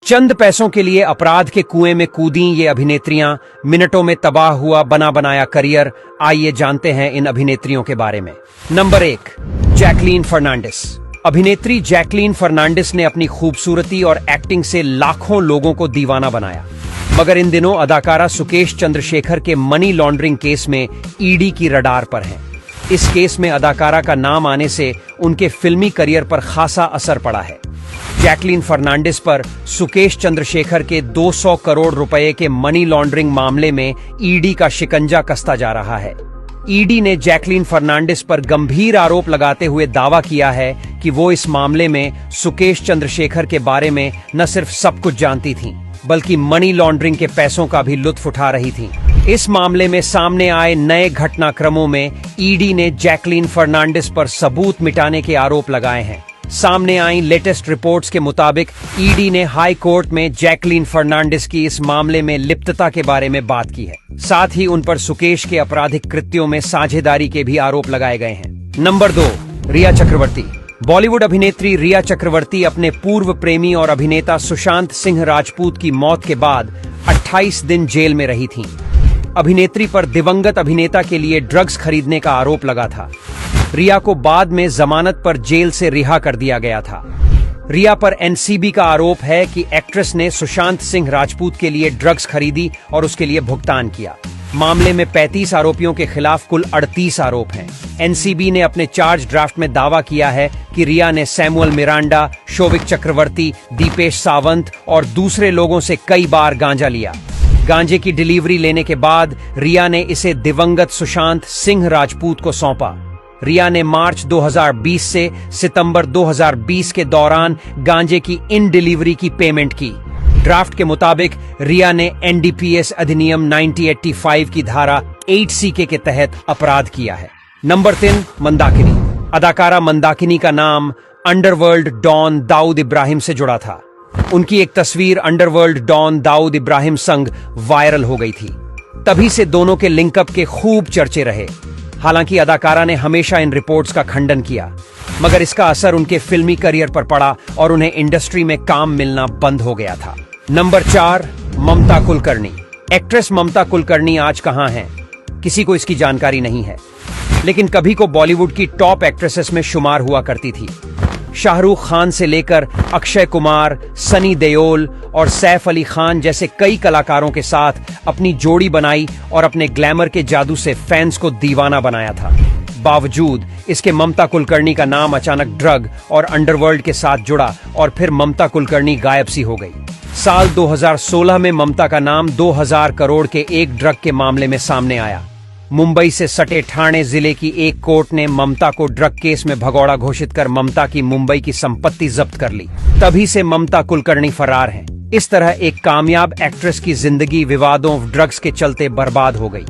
चंद पैसों के लिए अपराध के कुएं में कूदी ये अभिनेत्रियां, मिनटों में तबाह हुआ बना बनाया करियर। आइए जानते हैं इन अभिनेत्रियों के बारे में। Number 1, Jacqueline Fernandez. अभिनेत्री जैकलीन फर्नांडिस ने अपनी खूबसूरती और एक्टिंग से लाखों लोगों को दीवाना बनाया, मगर इन दिनों अदाकारा सुकेश चंद्रशेखर के मनी लॉन्ड्रिंग केस में ईडी की रडार पर हैं। इस केस में अदाकारा का नाम आने से उनके फिल्मी करियर पर खासा असर पड़ा है। जैकलीन फर्नांडिस पर सुकेश चंद्रशेखर के 200 करोड़ रुपए के मनी लॉन्ड्रिंग मामले में ईडी का शिकंजा कसता जा रहा है। ईडी ने जैकलीन फर्नांडिस पर गंभीर आरोप लगाते हुए दावा किया है कि वो इस मामले में सुकेश चंद्रशेखर के बारे में न सिर्फ सब कुछ जानती थीं, बल्कि मनी लॉन्ड्रिंग के पैसों का भी लुत्फ उठा रही थीं। इस मामले में सामने आए नए घटनाक्रमों में ईडी ने जैकलीन फर्नांडिस पर सबूत मिटाने के आरोप लगाए हैं। सामने आई लेटेस्ट रिपोर्ट्स के मुताबिक ईडी ने हाई कोर्ट में जैकलीन फर्नांडिस की इस मामले में लिप्तता के बारे में बात की है। साथ ही उन पर सुकेश के आपराधिक कृत्यों में साझेदारी के भी आरोप लगाए गए हैं। नंबर 2, रिया चक्रवर्ती। बॉलीवुड अभिनेत्री रिया चक्रवर्ती अपने पूर्व प्रेमी और अभिनेता सुशांत सिंह राजपूत की मौत के बाद 28 दिन जेल में रही थीं। अभिनेत्री पर दिवंगत अभिनेता के लिए ड्रग्स खरीदने का आरोप लगा था। रिया को बाद में जमानत पर जेल से रिहा कर दिया गया था। रिया पर एनसीबी का आरोप है कि एक्ट्रेस ने सुशांत सिंह राजपूत के लिए ड्रग्स खरीदी और उसके लिए भुगतान किया। मामले में 35 आरोपियों के खिलाफ कुल 38 आरोप हैं। एनसीबी ने अपने चार्ज ड्राफ्ट में दावा किया है कि रिया ने सैमुअल मिरांडा, शोविक चक्रवर्ती, दीपेश सावंत और दूसरे लोगों से कई बार गांजा लिया। गांजे की डिलीवरी लेने के बाद रिया ने इसे दिवंगत सुशांत सिंह राजपूत को सौंपा। रिया ने मार्च 2020 से सितंबर 2020 के दौरान गांजे की इन डिलीवरी की पेमेंट की। ड्राफ्ट के मुताबिक रिया ने एनडीपीएस अधिनियम 1985 की धारा 8C के तहत अपराध किया है। नंबर 3, मंदाकिनी। अदाकारा मंदाकिनी का नाम अंडरवर्ल्ड डॉन दाऊद इब्राहिम से जुड़ा था। उनकी एक तस्वीर अंडरवर्ल्ड डॉन दाऊद इब्राहिम संग वायरल हो गई थी। तभी से दोनों के लिंकअप के खूब चर्चे रहे। हालांकि अदाकारा ने हमेशा इन रिपोर्ट्स का खंडन किया, मगर इसका असर उनके फिल्मी करियर पर पड़ा और उन्हें इंडस्ट्री में काम मिलना बंद हो गया था। नंबर 4, ममता कुलकर्णी। एक्ट्रेस ममता कुलकर्णी आज कहां हैं, किसी को इसकी जानकारी नहीं है, लेकिन कभी को बॉलीवुड की टॉप एक्ट्रेसेस में शुमार हुआ करती थी। शाहरुख खान से लेकर अक्षय कुमार, सनी देओल और सैफ अली खान जैसे कई कलाकारों के साथ अपनी जोड़ी बनाई और अपने ग्लैमर के जादू से फैंस को दीवाना बनाया था। बावजूद इसके ममता कुलकर्णी का नाम अचानक ड्रग और अंडरवर्ल्ड के साथ जुड़ा और फिर ममता कुलकर्णी गायब सी हो गई। साल 2016 में ममता का नाम 2000 करोड़ के एक ड्रग के मामले में सामने आया। मुंबई से सटे ठाणे जिले की एक कोर्ट ने ममता को ड्रग केस में भगौड़ा घोषित कर ममता की मुंबई की संपत्ति जब्त कर ली। तभी से ममता कुलकर्णी फरार हैं। इस तरह एक कामयाब एक्ट्रेस की जिंदगी विवादों ड्रग्स के चलते बर्बाद हो गई।